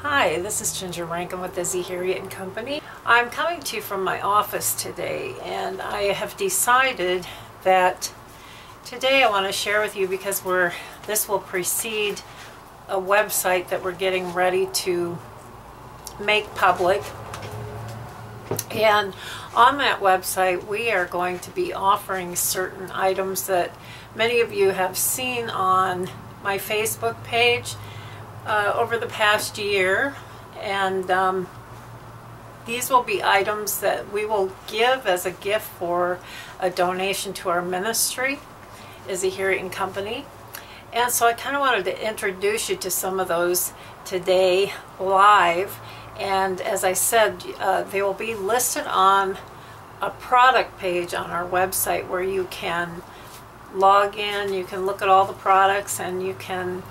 Hi, this is Ginger Rankin with Izzy Herriette and Company. I'm coming to you from my office today, and I have decided that today I want to share with you because this will precede a website that we're getting ready to make public. And on that website we are going to be offering certain items that many of you have seen on my Facebook page over the past year, and these will be items that we will give as a gift for a donation to our ministry, Izzy Herriette and Company. And so I kind of wanted to introduce you to some of those today live, and as I said, they will be listed on a product page on our website where you can log in, you can look at all the products, and you can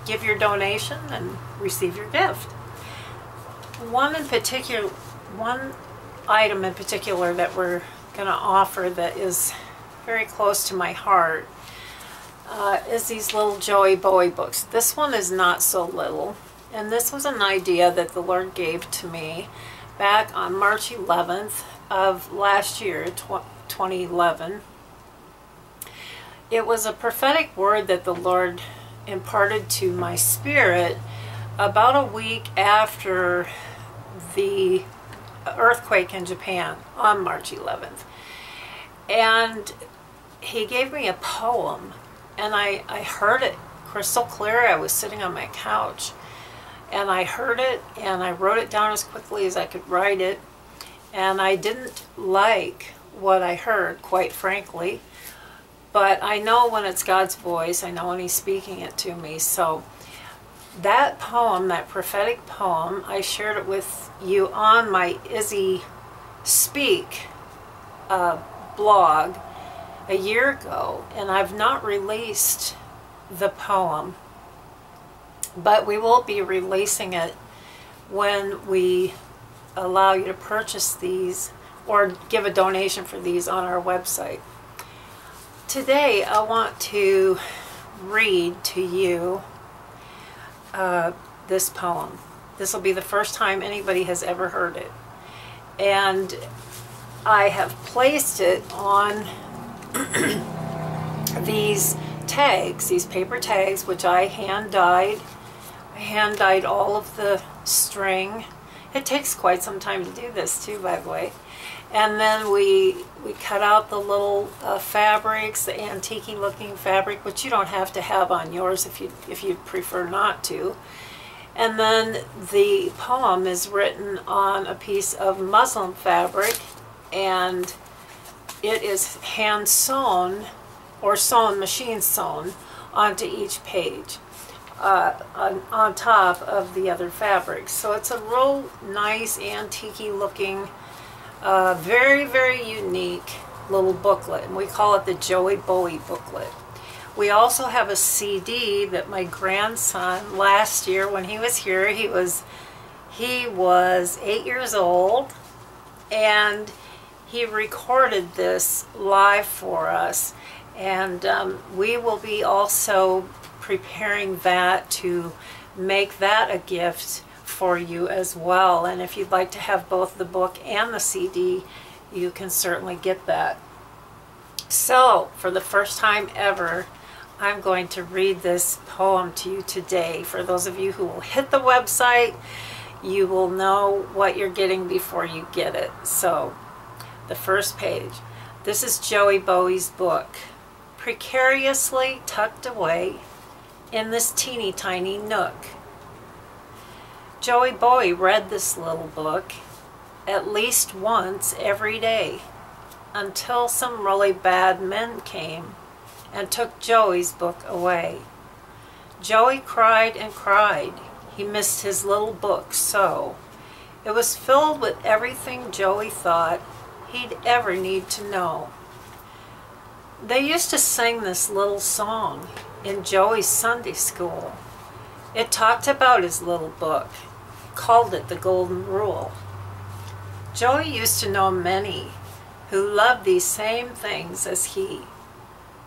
give your donation and receive your gift. One item in particular that we're going to offer that is very close to my heart is these little Joey Buoy books. This one is not so little, and this was an idea that the Lord gave to me back on March 11th of last year, 2011. It was a prophetic word that the Lord imparted to my spirit about a week after the earthquake in Japan on March 11th. And he gave me a poem, and I heard it crystal clear. I was sitting on my couch and I heard it, and I wrote it down as quickly as I could write it, and I didn't like what I heard, quite frankly. But I know when it's God's voice, I know when He's speaking it to me. So that poem, that prophetic poem, I shared it with you on my Izzy Speak blog a year ago, and I've not released the poem, but we will be releasing it when we allow you to purchase these or give a donation for these on our website. Today I want to read to you this poem. This will be the first time anybody has ever heard it, and I have placed it on these tags, these paper tags, which I hand dyed. I hand dyed all of the string. It takes quite some time to do this too, by the way. And then we cut out the little fabrics, the antique looking fabric, which you don't have to have on yours if you prefer not to. And then the poem is written on a piece of muslin fabric, and it is hand sewn or sewn, machine sewn onto each page on top of the other fabrics. So it's a real nice antique looking, very, very unique little booklet, and we call it the Joey Buoy booklet. We also have a CD that my grandson, last year when he was here, he was 8 years old, and he recorded this live for us, and we will be also preparing that to make that a gift for you as well. And if you'd like to have both the book and the CD, you can certainly get that. So for the first time ever, I'm going to read this poem to you today. For those of you who will hit the website, you will know what you're getting before you get it. So the first page. This is Joey Buoy's book, precariously tucked away in this teeny tiny nook. Joey Buoy read this little book at least once every day until some really bad men came and took Joey's book away. Joey cried and cried. He missed his little book so. It was filled with everything Joey thought he'd ever need to know. They used to sing this little song in Joey's Sunday school. It talked about his little book, called it the Golden Rule. Joey used to know many who loved these same things as he.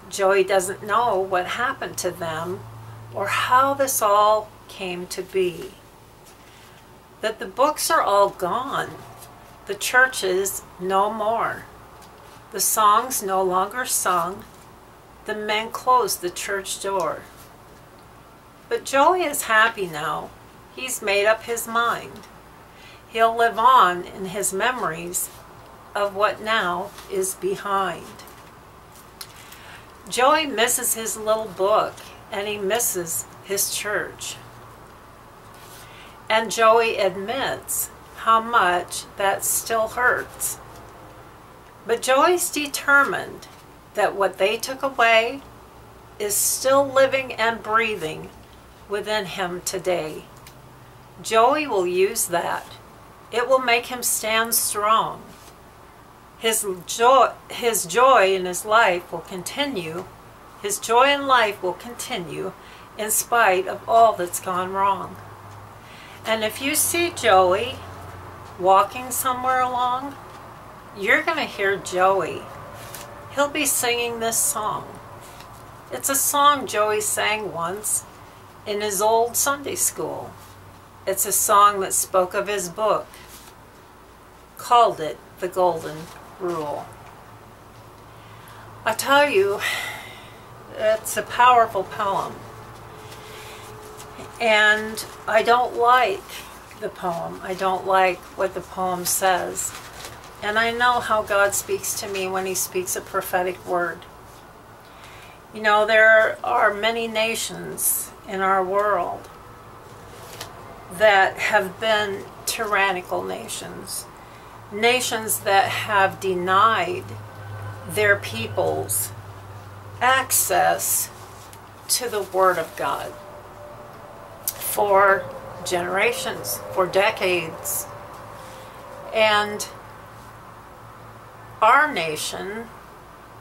Joey doesn't know what happened to them or how this all came to be. That the books are all gone. The churches no more. The songs no longer sung. The men closed the church door. But Joey is happy now. He's made up his mind. He'll live on in his memories of what now is behind. Joey misses his little book, and he misses his church. And Joey admits how much that still hurts. But Joey's determined that what they took away is still living and breathing within him today. Joey will use that. It will make him stand strong. His joy in his life will continue. His joy in life will continue in spite of all that's gone wrong. And if you see Joey walking somewhere along, you're going to hear Joey. He'll be singing this song. It's a song Joey sang once in his old Sunday school. It's a song that spoke of his book, called it The Golden Rule. I tell you, it's a powerful poem. And I don't like the poem. I don't like what the poem says. And I know how God speaks to me when he speaks a prophetic word. You know, there are many nations in our world that have been tyrannical nations. Nations that have denied their peoples access to the Word of God for generations, for decades. And our nation,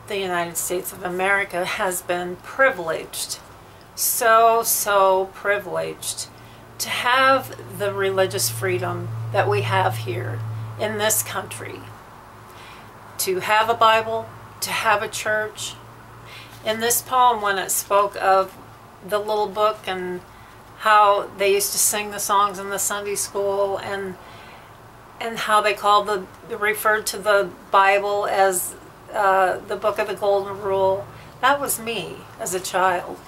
the United States of America, has been privileged, so privileged to have the religious freedom that we have here in this country. To have a Bible, to have a church. In this poem, when it spoke of the little book and how they used to sing the songs in the Sunday school, and how they referred to the Bible as the book of the Golden Rule, that was me as a child.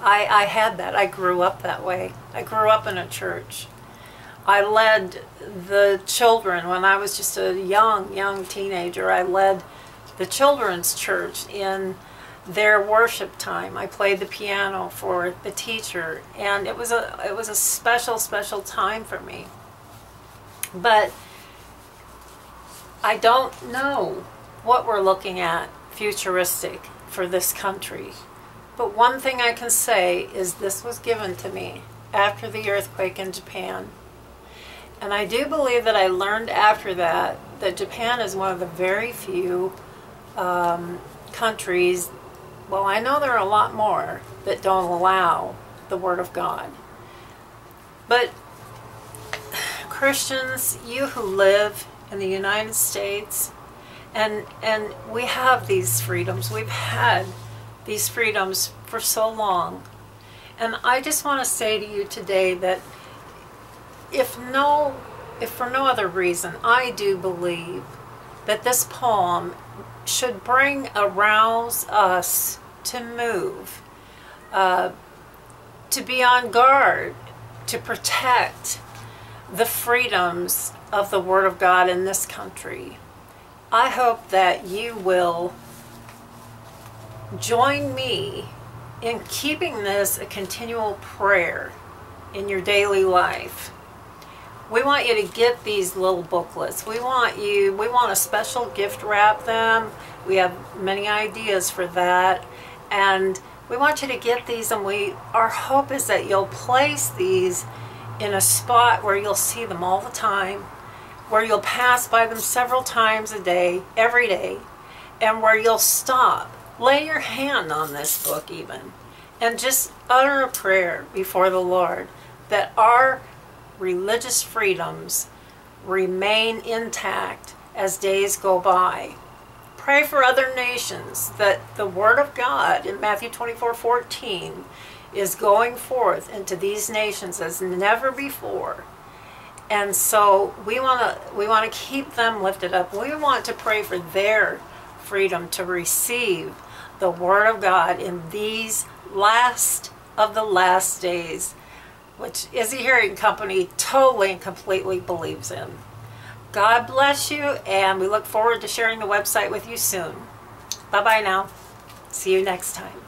I had that. I grew up that way. I grew up in a church. I led the children when I was just a young teenager. I led the children's church in their worship time. I played the piano for the teacher, and it was a special time for me. But I don't know what we're looking at futuristic for this country. But one thing I can say is this was given to me after the earthquake in Japan. And I do believe that I learned after that Japan is one of the very few countries, well, I know there are a lot more, that don't allow the Word of God. But Christians, you who live in the United States, and we have these freedoms. We've had these freedoms for so long. And I just want to say to you today that if for no other reason, I do believe that this poem should arouse us to move, to be on guard, to protect the freedoms of the Word of God in this country. I hope that you will join me in keeping this a continual prayer in your daily life. We want you to get these little booklets. We want a special gift wrap them. We have many ideas for that. And we want you to get these, and our hope is that you'll place these in a spot where you'll see them all the time, where you'll pass by them several times a day, every day, and where you'll stop, lay your hand on this book even, and just utter a prayer before the Lord that our religious freedoms remain intact as days go by. Pray for other nations that the Word of God in Matthew 24:14 is going forth into these nations as never before. And so we want to keep them lifted up. We want to pray for their freedom to receive the Word of God in these last of the last days, which Izzy Herriette and Company totally and completely believes in. God bless you, and we look forward to sharing the website with you soon. Bye-bye now. See you next time.